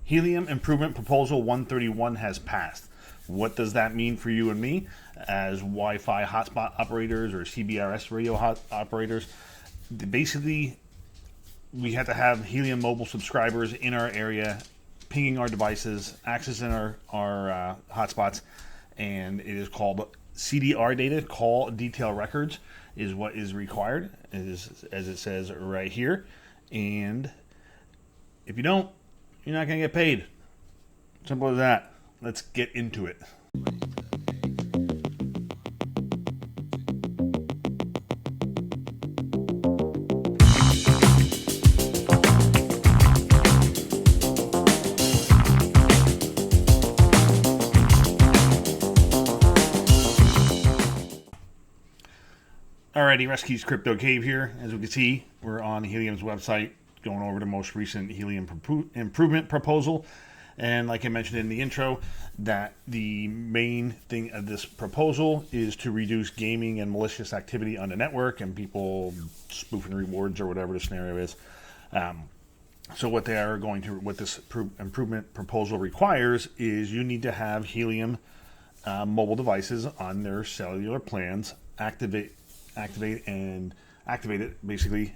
Helium Improvement Proposal 131 has passed. What does that mean for you and me as Wi-Fi hotspot operators or CBRS radio operators? Basically, we have to have Helium Mobile subscribers in our area, pinging our devices, accessing our hotspots, and it is called CDR data, call detail records, is what is required, as it says right here. And if you don't, you're not going to get paid. Simple as that. Let's get into it. Alrighty, Rescues Crypto Cave here. As we can see, we're on Helium's website, going over the most recent Helium improvement proposal. And like I mentioned in the intro, that the main thing of this proposal is to reduce gaming and malicious activity on the network and people spoofing rewards or whatever the scenario is. So what this improvement proposal requires is you need to have Helium mobile devices on their cellular plans activate it basically,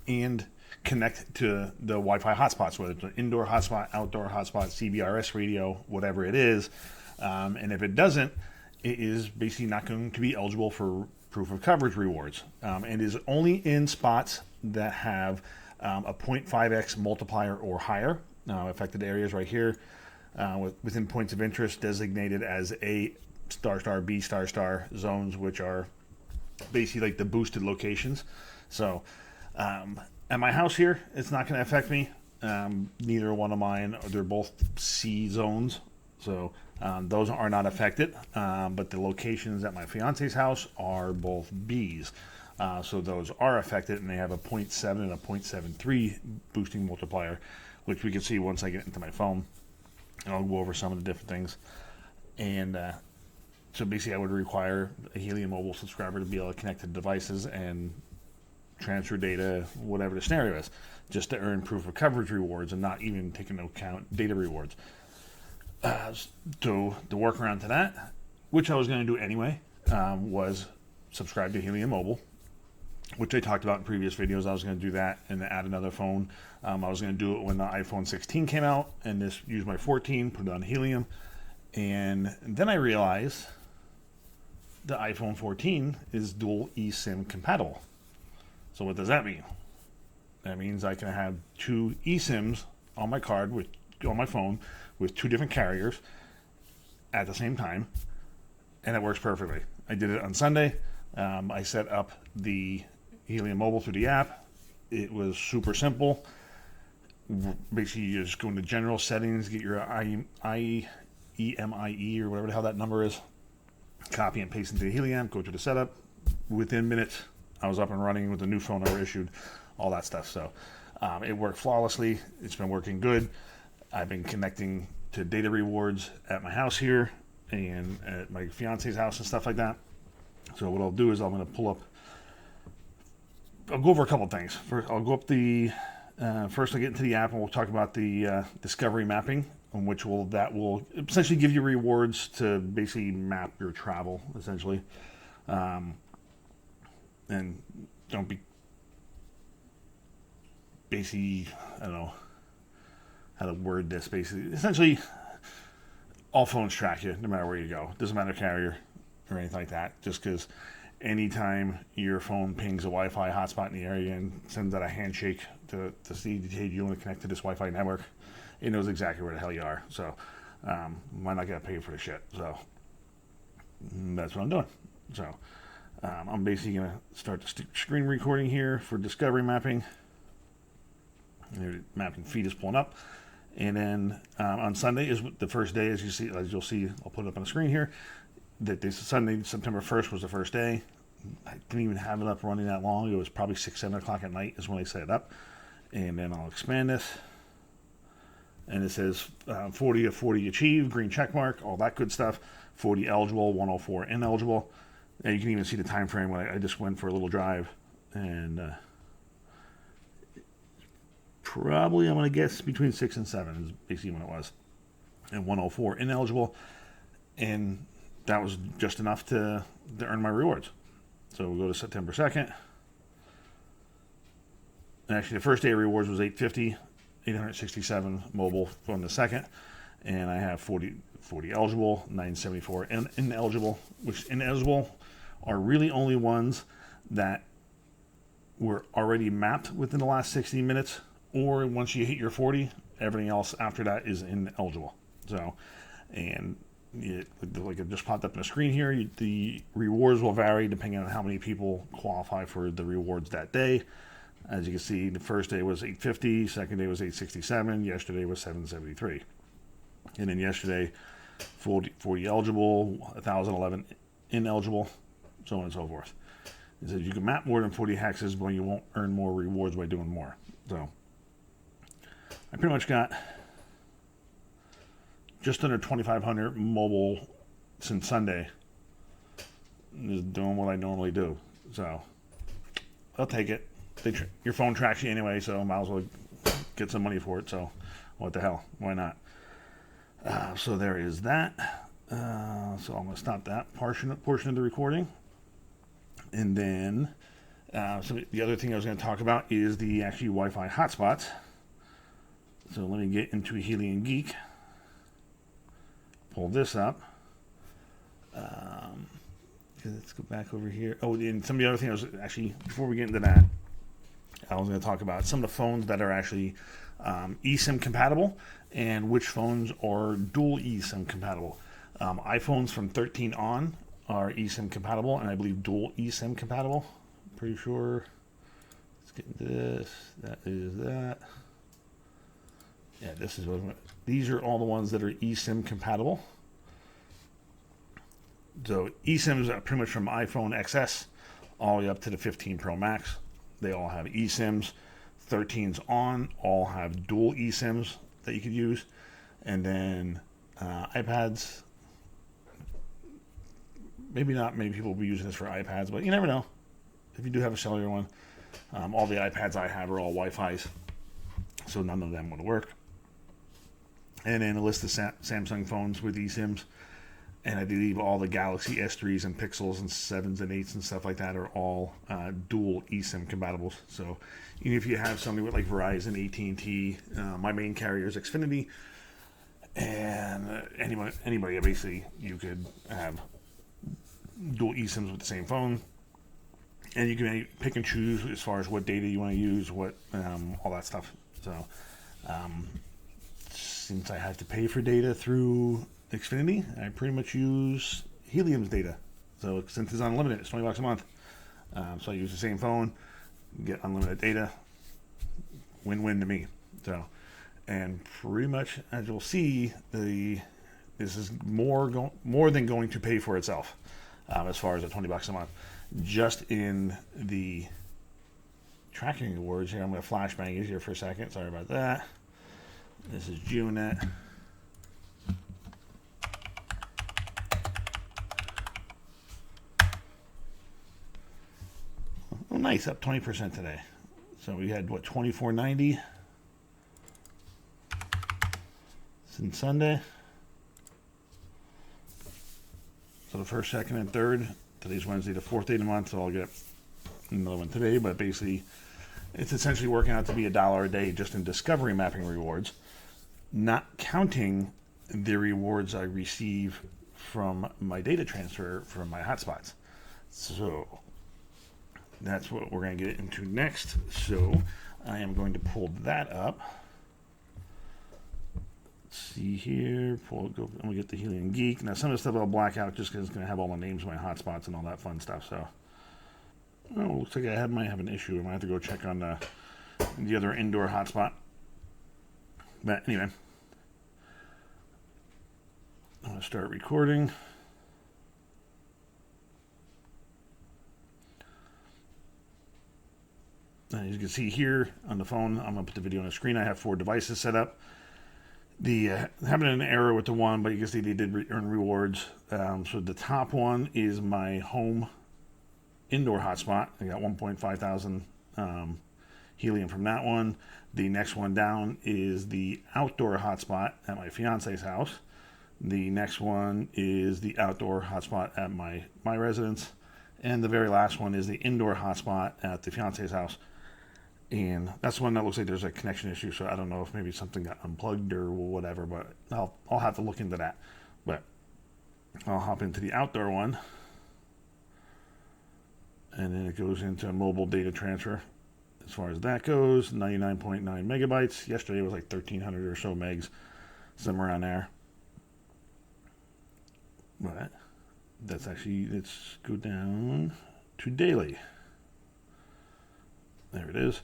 and connect to the Wi-Fi hotspots, whether it's an indoor hotspot, outdoor hotspot, CBRS radio, whatever it is. And if it doesn't, it is basically not going to be eligible for proof of coverage rewards, and is only in spots that have a 0.5x multiplier or higher. Affected areas right here within points of interest designated as A ** B ** zones, which are basically like the boosted locations. So at my house here, it's not going to affect me. Neither one of mine, they're both C zones, so those are not affected. But the locations at my fiance's house are both Bs, so those are affected, and they have a 0.7 and a 0.73 boosting multiplier, which we can see once I get into my phone. And I'll go over some of the different things. And so basically, I would require a Helium Mobile subscriber to be able to connect to devices and transfer data, whatever the scenario is, just to earn proof of coverage rewards and not even take into account data rewards. So the workaround to that, which I was going to do anyway, was subscribe to Helium Mobile, which I talked about in previous videos. I was going to do that and add another phone. I was going to do it when the iPhone 16 came out, and just use my 14, put it on Helium. And then I realized the iPhone 14 is dual eSIM compatible. So what does that mean? That means I can have two eSIMs on my card, on my phone, with two different carriers at the same time, and it works perfectly. I did it on Sunday. I set up the Helium Mobile through the app. It was super simple. Basically, you just go into general settings, get your EMIE or whatever the hell that number is, copy and paste into the Helium, go to the setup. Within minutes, I was up and running with the new phone I were issued, all that stuff. So it worked flawlessly. It's been working good. I've been connecting to data rewards at my house here and at my fiance's house and stuff like that. So what I'll do is I'm going to pull up, I'll go over a couple things. First, I'll go up first I'll get into the app, and we'll talk about the discovery mapping, on which that will essentially give you rewards to basically map your travel, essentially. And don't be basically, I don't know how to word this, basically. Essentially, all phones track you no matter where you go. Doesn't matter carrier or anything like that. Just because anytime your phone pings a Wi-Fi hotspot in the area and sends out a handshake to see, hey, you want to connect to this Wi-Fi network, it knows exactly where the hell you are. So might not get paid for the shit. So that's what I'm doing. So I'm basically going to start the screen recording here for discovery mapping. The mapping feed is pulling up. And then on Sunday is the first day, as you'll see, I'll put it up on the screen here. That this Sunday, September 1st, was the first day. I didn't even have it up running that long. It was probably 6, 7 o'clock at night is when I set it up. And then I'll expand this. And it says 40 of 40 achieved, green check mark, all that good stuff. 40 eligible, 104 ineligible. And you can even see the time frame when I just went for a little drive, and probably, I'm going to guess, between 6 and 7 is basically when it was. And 104 ineligible. And that was just enough to earn my rewards. So we'll go to September 2nd. And actually, the first day of rewards was 850, 867 mobile from the second. And I have 40 eligible, 974 ineligible, which ineligible are really only ones that were already mapped within the last 60 minutes, or once you hit your 40, everything else after that is ineligible. So, and like it just popped up on the screen here, the rewards will vary depending on how many people qualify for the rewards that day. As you can see, the first day was 850, second day was 867, yesterday was 773. And then yesterday, 40 eligible, 1,011 ineligible, so on and so forth. It says you can map more than 40 hexes, but you won't earn more rewards by doing more. So I pretty much got just under 2,500 mobile since Sunday. Just doing what I normally do. So I'll take it. Your phone tracks you anyway, so I might as well get some money for it. So what the hell? Why not? So there is that. So I'm going to stop that portion of the recording. And then so the other thing I was going to talk about is the actually Wi-Fi hotspots. So let me get into Helium Geek. Pull this up. Let's go back over here. Oh, and some of the other things I was actually, before we get into that, I was going to talk about some of the phones that are actually eSIM compatible and which phones are dual eSIM compatible. iPhones from 13 on are eSIM compatible, and I believe dual eSIM compatible. Pretty sure. Let's get into this. That is that. Yeah, this is what these are all the ones that are eSIM compatible. So eSIMs are pretty much from iPhone XS all the way up to the 15 Pro Max. They all have eSIMs. 13s on all have dual eSIMs that you could use. And then iPads, maybe not many people will be using this for iPads, but you never know. If you do have a cellular one, all the iPads I have are all Wi-Fi's, so none of them would work. And then a list of Samsung phones with eSIMs. And I believe all the Galaxy S3s and Pixels and 7s and 8s and stuff like that are all dual eSIM compatible. So even if you have somebody with like Verizon, AT&T, my main carrier is Xfinity, and anybody basically, you could have dual eSIMs with the same phone. And you can pick and choose as far as what data you want to use, what all that stuff. So since I have to pay for data through Xfinity, I pretty much use Helium's data. So since it's unlimited, it's $20 a month. So I use the same phone, get unlimited data. Win-win to me. So, and pretty much, as you'll see, this is more than going to pay for itself as far as the $20 a month. Just in the tracking awards here, I'm going to flashbang it here for a second. Sorry about that. This is Junet. Oh, nice, up 20% today. So we had, what, 24.90 since Sunday. So the first, second, and third. Today's Wednesday, the fourth day of the month, so I'll get another one today. But basically, it's essentially working out to be $1 a day just in discovery mapping rewards, not counting the rewards I receive from my data transfer from my hotspots. So that's what we're going to get into next. So I am going to pull that up. Let's see here. I'm going to get the Helium Geek. Now, some of the stuff I'll black out just because it's going to have all my names of my hotspots and all that fun stuff. So, looks like I might have an issue. I might have to go check on the other indoor hotspot. But anyway, I'm going to start recording. As you can see here on the phone, I'm going to put the video on the screen. I have 4 devices set up. Having an error with the one, but you can see they did earn rewards. So the top one is my home indoor hotspot. I got 1.5 thousand helium from that one. The next one down is the outdoor hotspot at my fiance's house. The next one is the outdoor hotspot at my residence. And the very last one is the indoor hotspot at the fiance's house. And that's one that looks like there's a connection issue, so I don't know if maybe something got unplugged or whatever, but I'll have to look into that. But I'll hop into the outdoor one. And then it goes into mobile data transfer. As far as that goes, 99.9 megabytes. Yesterday it was like 1,300 or so megs, somewhere around there. But that's actually, let's go down to daily. There it is.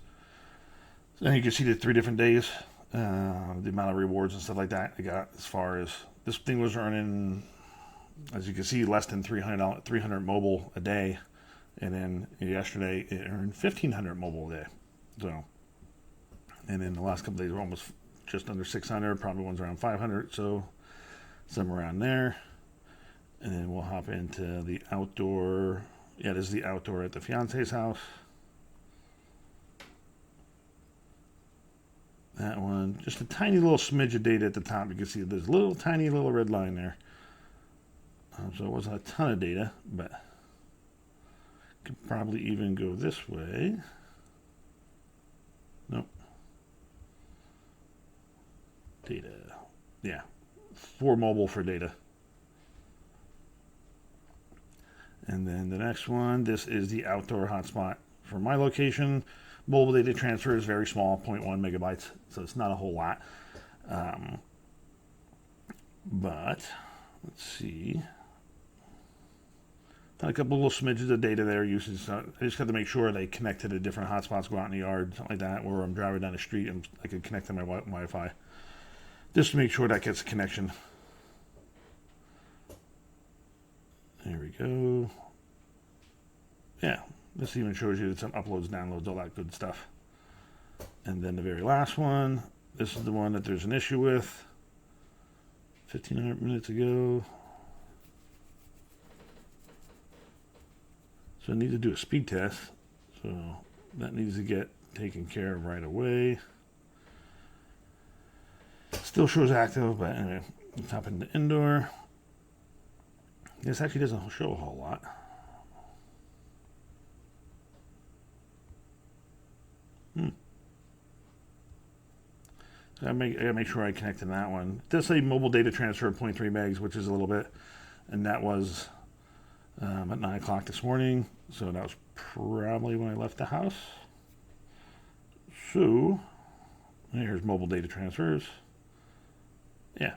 So you can see the 3 different days, the amount of rewards and stuff like that I got. As far as this thing was earning, as you can see, less than 300 mobile a day. And then yesterday it earned 1,500 mobile a day. So, and then the last couple of days were almost just under 600. Probably one's around 500. So somewhere around there. And then we'll hop into the outdoor. Yeah, this is the outdoor at the fiance's house. That one, just a tiny little smidge of data at the top. You can see there's a little tiny little red line there. So it wasn't a ton of data, but could probably even go this way. Nope. Data. Yeah. 4 mobile for data. And then the next one, this is the outdoor hotspot for my location. Mobile data transfer is very small, 0.1 megabytes, so it's not a whole lot. But let's see. A couple little smidges of data there. Usage. I just have to make sure they connect to the different hotspots, go out in the yard, something like that, or I'm driving down the street and I can connect to my Wi-Fi. Just to make sure that gets a connection. There we go. Yeah, this even shows you some uploads, downloads, all that good stuff. And then the very last one, this is the one that there's an issue with. 1,500 minutes ago. So I need to do a speed test. So that needs to get taken care of right away. Still shows active, but anyway, let's hop into indoor. This actually doesn't show a whole lot. So I gotta make sure I connect to that one. It does say mobile data transfer of 0.3 megs, which is a little bit, and that was at 9 o'clock this morning. So that was probably when I left the house. So here's mobile data transfers. Yeah,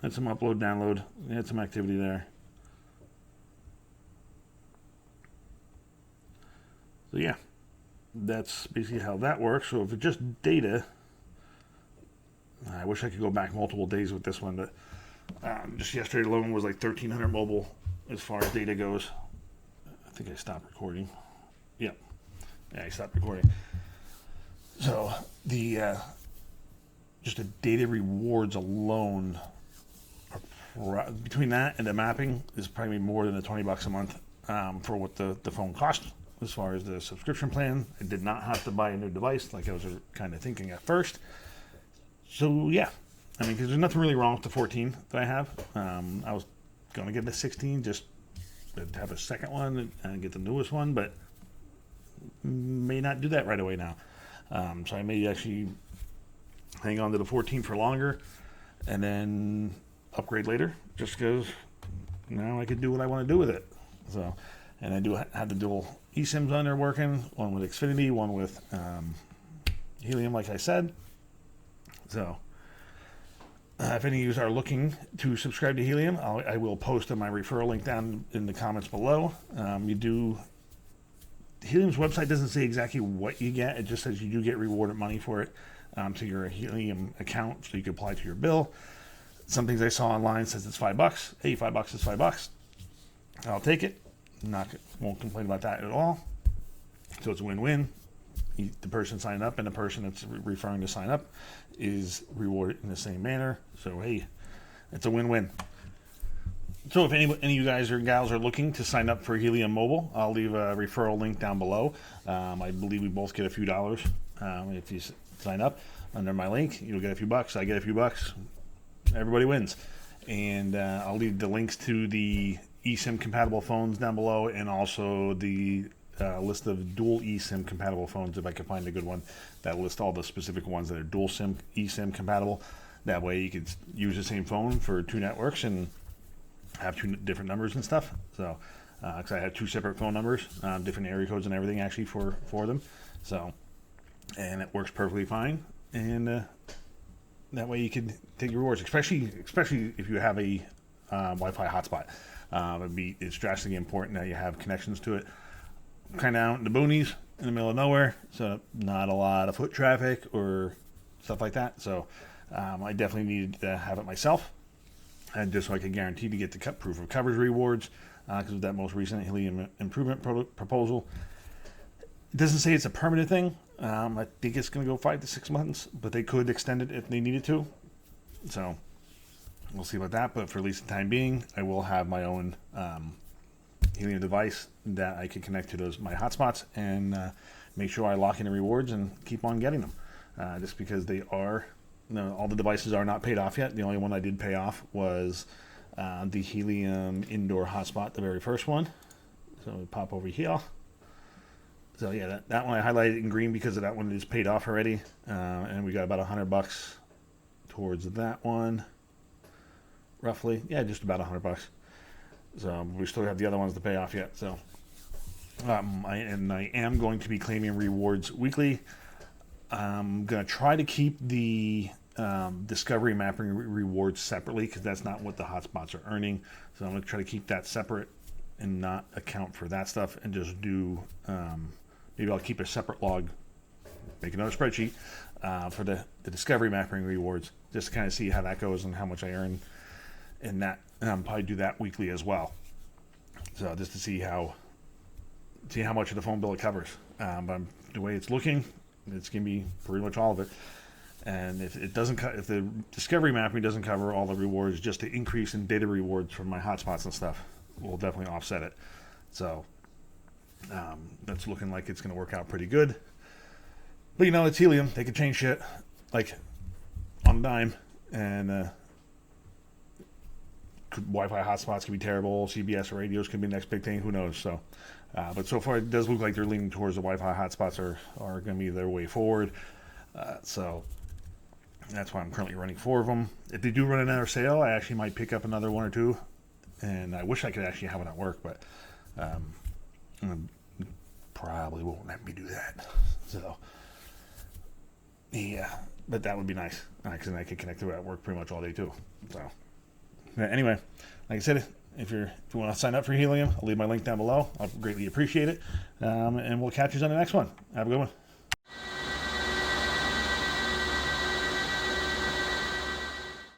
had some upload, download, had some activity there. So yeah, that's basically how that works. So if it's just data, I wish I could go back multiple days with this one, but just yesterday alone was like 1,300 mobile as far as data goes. I think I stopped recording. Yep. Yeah, I stopped recording. So the just the data rewards alone, between that and the mapping, is probably more than $20 a month for what the phone costs. As far as the subscription plan, I did not have to buy a new device like I was kind of thinking at first. So yeah, I mean, because there's nothing really wrong with the 14 that I have. I was going to get the 16 just to have a second one and get the newest one, but may not do that right away now. So I may actually hang on to the 14 for longer and then upgrade later, just because now I can do what I want to do with it. So, and I do have the dual eSIMs on there working, one with Xfinity, one with Helium, like I said. So if any of you are looking to subscribe to Helium, I will post my referral link down in the comments below. Helium's website doesn't say exactly what you get. It just says you do get rewarded money for it to your Helium account, so you can apply to your bill. Some things I saw online says it's $5. Hey, $5 is $5. I'll take it. Won't complain about that at all. So it's a win-win. The person signing up and the person that's referring to sign up is rewarded in the same manner. So hey, it's a win-win. So if any of you guys or gals are looking to sign up for Helium Mobile, I'll leave a referral link down below. I believe we both get a few dollars If you sign up under my link, you'll get a few bucks. I get a few bucks. Everybody wins. And I'll leave the links to the eSIM compatible phones down below, and also the list of dual eSIM compatible phones, if I can find a good one that lists all the specific ones that are dual SIM eSIM compatible. That way you could use the same phone for two networks and have two different numbers and stuff. So because I have two separate phone numbers, different area codes and everything actually for them. So, and it works perfectly fine. And that way you can take your rewards, especially if you have a Wi-Fi hotspot. It's drastically important that you have connections to it. Kind of out in the boonies, in the middle of nowhere, so not a lot of foot traffic or stuff like that. So I definitely needed to have it myself, and just so I could guarantee to get the proof of coverage rewards, because of that most recent Helium improvement proposal. It doesn't say it's a permanent thing. I think it's going to go 5 to 6 months, but they could extend it if they needed to. So we'll see about that. But for at least the time being, I will have my own Helium device that I can connect to my hotspots and make sure I lock in the rewards and keep on getting them. Just because they are, all the devices are not paid off yet. The only one I did pay off was the Helium indoor hotspot, the very first one. So we pop over here. So yeah, that one I highlighted in green because of that one is paid off already, and we got about $100 towards that one, roughly. Yeah, just about $100. So we still have the other ones to pay off yet. So I am going to be claiming rewards weekly. I'm going to try to keep the discovery mapping rewards separately, because that's not what the hotspots are earning. So I'm going to try to keep that separate and not account for that stuff, and just do maybe I'll keep a separate log, make another spreadsheet for the discovery mapping rewards, just to kind of see how that goes and how much I earn in that. And I'll probably do that weekly as well, so just to see how much of the phone bill it covers. But the way it's looking, it's gonna be pretty much all of it. And if it doesn't, if the discovery mapping doesn't cover all the rewards, just the increase in data rewards from my hotspots and stuff will definitely offset it. So that's looking like it's going to work out pretty good. But it's Helium. They could change shit like on a dime, and Wi-Fi hotspots could be terrible. CBS radios could be the next big thing. Who knows? So, but so far it does look like they're leaning towards the Wi-Fi hotspots are going to be their way forward. So that's why I'm currently running 4 of them. If they do run another sale, I actually might pick up another 1 or 2. And I wish I could actually have it at work, but probably won't let me do that. So, yeah, but that would be nice, because then I could connect to it at work pretty much all day too. So, anyway, like I said, if you want to sign up for Helium, I'll leave my link down below. I'll greatly appreciate it, and we'll catch you on the next one. Have a good one.